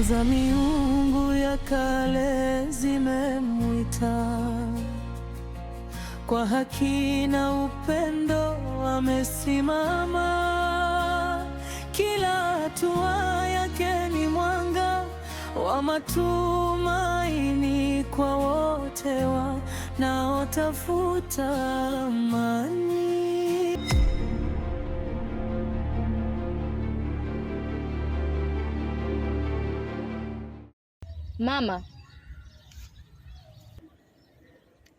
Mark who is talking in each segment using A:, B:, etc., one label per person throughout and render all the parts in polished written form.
A: za miungu ya kale zimemwita. Kwa haki na upendo amesimama, kila hatua yake ni mwanga wa matumaini kwa wote wanaotafuta amani.
B: Mama,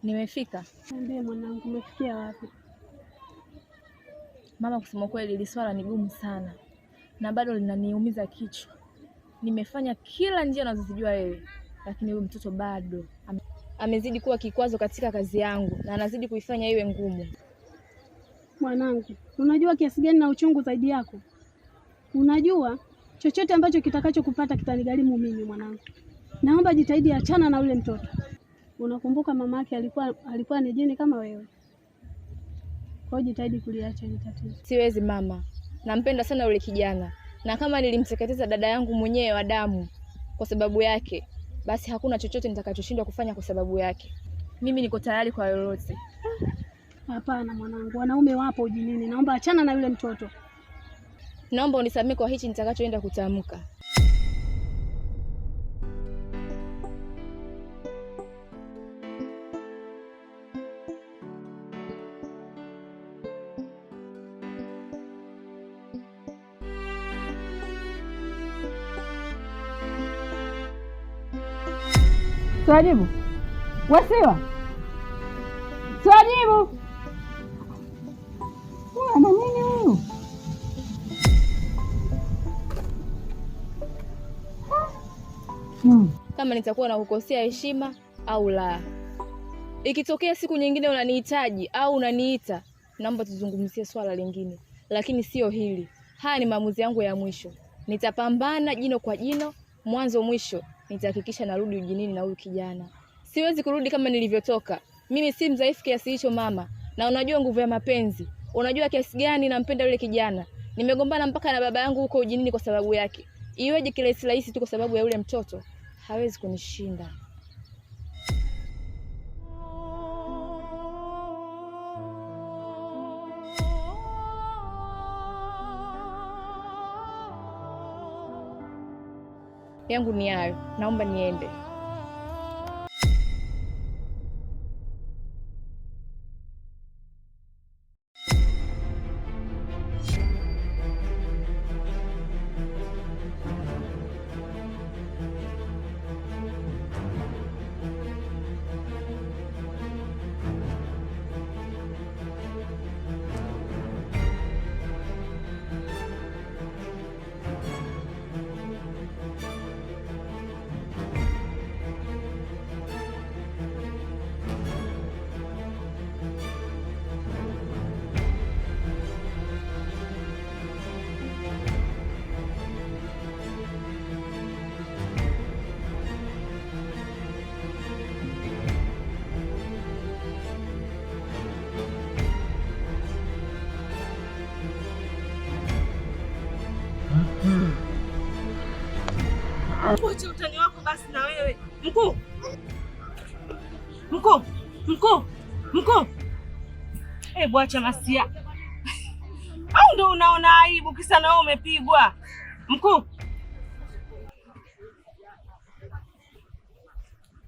B: nimefika.
C: Niambie mwanangu, umefikia wapi?
B: Mama, kusema kweli hili swala ni gumu sana na bado linaniumiza kichwa. Nimefanya kila njia unazozijua wewe, lakini huyu mtoto bado amezidi kuwa kikwazo katika kazi yangu na anazidi kuifanya iwe ngumu.
C: Mwanangu, unajua kiasi gani na uchungu zaidi yako? Unajua chochote ambacho kitakachokupata kitanigharimu mimi mwanangu. Naomba jitahidi achana na ule mtoto. Unakumbuka mama yake alikuwa ni jini kama wewe. Kwa hiyo jitahidi kuliacha hili tatizo.
B: Siwezi mama. Nampenda sana yule kijana. Na kama nilimteketeza dada yangu mwenyewe wa damu kwa sababu yake, basi hakuna chochote nitakachoshindwa kufanya kwa sababu yake. Mimi niko tayari kwa lolote.
C: Hapana mwanangu, wanaume wapo ujinini. Naomba achana na yule mtoto.
B: Naomba unisamehe kwa hichi nitakachoenda kutamka.
D: Siwajibu. Wasiwa. Siwajibu. Ana nini huyu?
B: Kama nitakuwa na kukosea heshima au la. Ikitokea siku nyingine unanihitaji au unaniita, naomba tuzungumzie swala lingine, lakini sio hili. Haya ni maamuzi yangu ya mwisho. Nitapambana jino kwa jino, mwanzo mwisho. Nitahakikisha narudi ujinini na huyu kijana. Siwezi kurudi kama nilivyotoka. Mimi si mdhaifu kiasi hicho mama, na unajua nguvu ya mapenzi. Unajua kiasi gani nampenda yule kijana. Nimegombana mpaka na baba yangu huko ujinini kwa sababu yake. Iweje kirahisi rahisi tu kwa sababu ya yule mtoto? Hawezi kunishinda. Yangu ni hayo. Naomba niende.
E: Acha utani wako basi na wewe. Mkuu. Mkuu. Mkuu. Mkuu. Acha masia. Au ndo unaona aibu kisa na wewe umepigwa? Mkuu.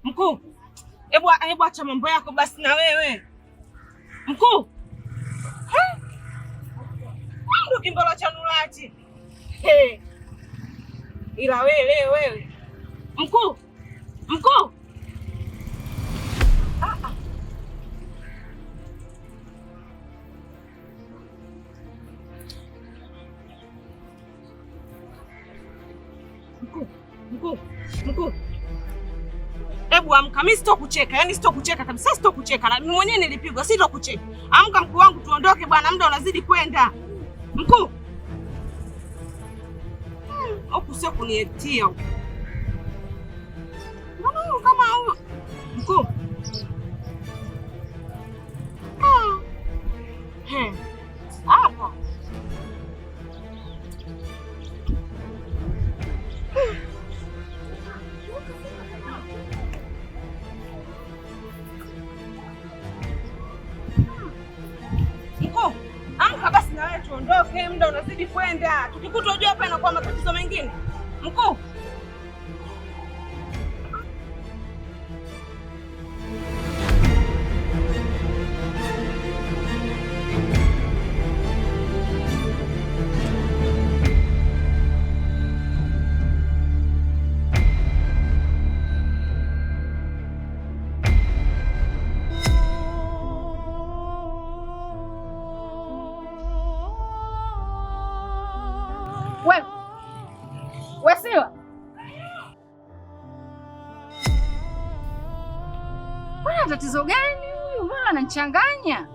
E: Mkuu. Acha mambo yako basi na wewe. Mkuu. Ndo kimbalo cha nulati. Ila wewe. Mkuu. Mkuu. Mkuu. Amka, mimi sitokucheka. Yaani sitokucheka kabisa, sitokucheka. Na mimi mwenyewe nilipigwa, sitokucheka. Amka mkuu wangu tuondoke bwana, muda unazidi kwenda. Mkuu. Huku sio kunietia huku. Mbona huyu kama huyu? Mkuu. Hapa. Haya, tuondoke, muda unazidi kwenda. Tukikuta ujue hapa inakuwa matatizo mengine. Mkuu.
D: Wesiwa, kuna tatizo gani huyu? Mbona ananichanganya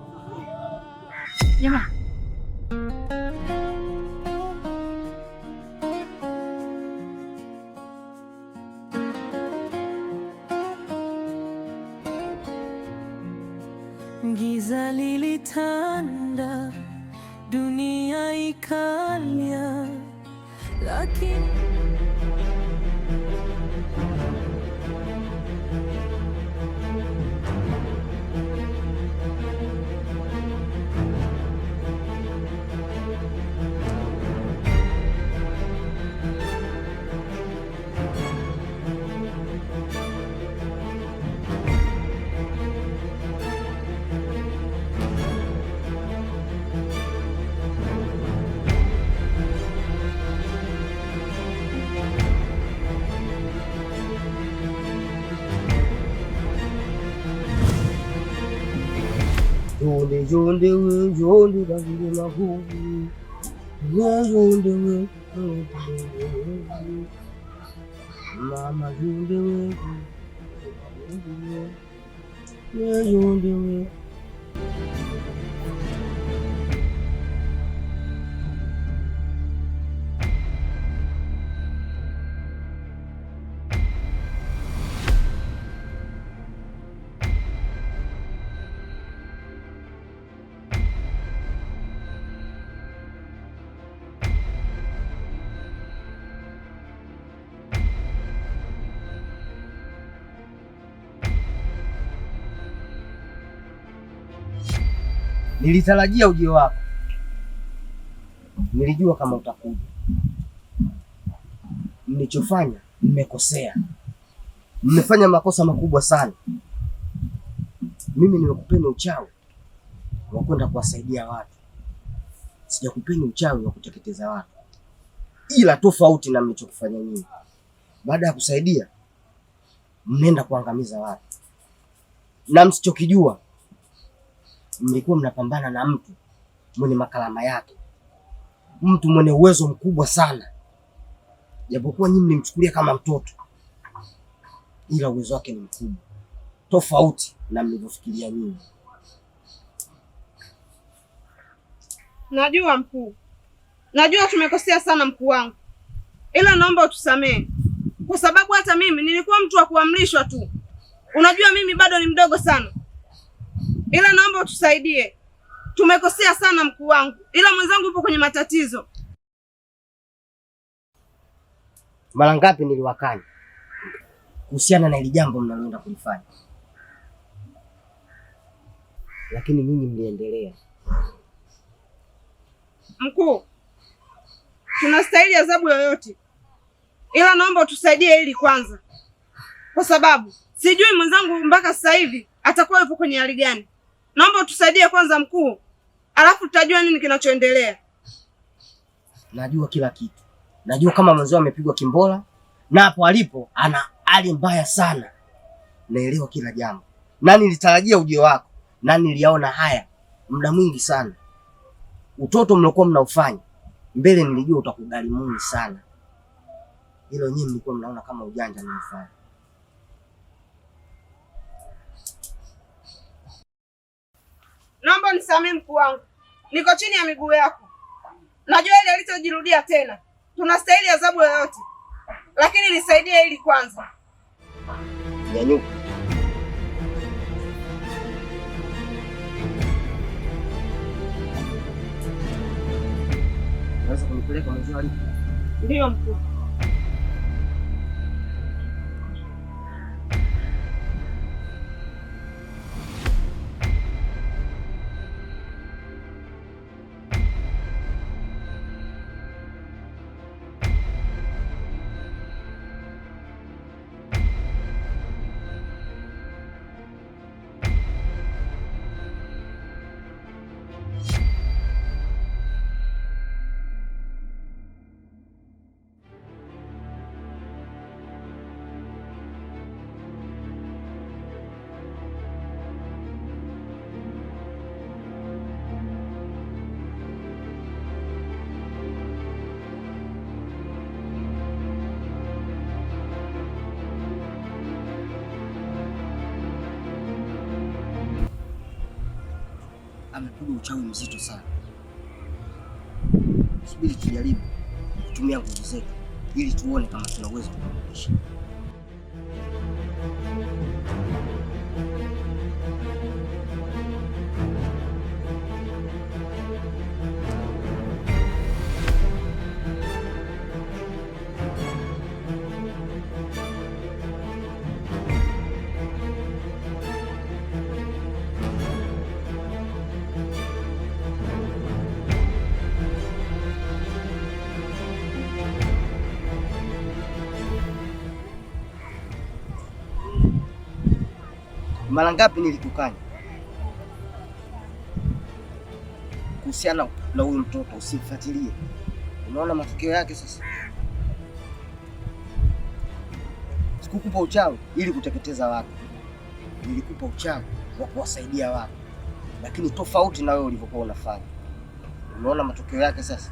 D: jamaa?
A: Giza lilitanda, dunia ikalia, lakini
F: Jonde we, jonde bagire mahugu. Jonde we, mama jonde we, jonde we. Nilitarajia ujio wako, nilijua kama utakuja. Mlichofanya mmekosea, mmefanya makosa makubwa sana. Mimi nimekupeni uchawi wa kwenda kuwasaidia watu, sijakupeni uchawi wa kuteketeza watu, ila tofauti na mlichokifanya nyinyi. Baada ya kusaidia, mnaenda kuangamiza watu, na msichokijua mlikuwa mnapambana na mtu mwenye makalama yake, mtu mwenye uwezo mkubwa sana, japokuwa nyinyi mlimchukulia kama mtoto, ila uwezo wake ni mkubwa, tofauti na mlivyofikiria nyinyi.
E: Najua mkuu, najua tumekosea sana mkuu wangu, ila naomba utusamehe, kwa sababu hata mimi nilikuwa mtu wa kuamrishwa tu. Unajua mimi bado ni mdogo sana, ila naomba utusaidie. Tumekosea sana mkuu wangu, ila mwenzangu yupo kwenye matatizo.
F: Mara ngapi niliwakanya kuhusiana na hili jambo mnaloenda kulifanya, lakini nyinyi mliendelea.
E: Mkuu, tunastahili adhabu yoyote, ila naomba utusaidie hili kwanza, kwa sababu sijui mwenzangu mpaka sasa hivi atakuwa yupo kwenye hali gani. Naomba utusaidie kwanza mkuu, alafu tutajua nini kinachoendelea.
F: Najua kila kitu, najua kama mwenzao amepigwa kimbola na hapo alipo ana hali mbaya sana. Naelewa kila jambo, na nilitarajia ujio wako, na niliyaona haya muda mwingi sana. Utoto mliokuwa mnaufanya mbele nilijua utakugharimu sana, hilo nyinyi mlikuwa mnaona kama ujanja mnaofanya.
E: Naomba nisamehe mkuu wangu, niko chini ya miguu yako. Najua ile alitojirudia tena, tunastahili adhabu yoyote, lakini nisaidie hili kwanza.
F: Nyanyuka. Naweza kunipeleka mwenzio alipo?
E: Ndio mkuu.
F: amepiga uchawi mzito sana. Subiri tujaribu kutumia nguvu zetu ili tuone kama tunaweza kumrudisha. Mara ngapi nilikukanya kuhusiana na huyu mtoto usimfuatilie? Unaona matokeo yake sasa. Sikukupa uchawi ili kuteketeza watu, nilikupa uchawi wa kuwasaidia watu, lakini tofauti na wewe ulivyokuwa unafanya. Unaona matokeo yake sasa.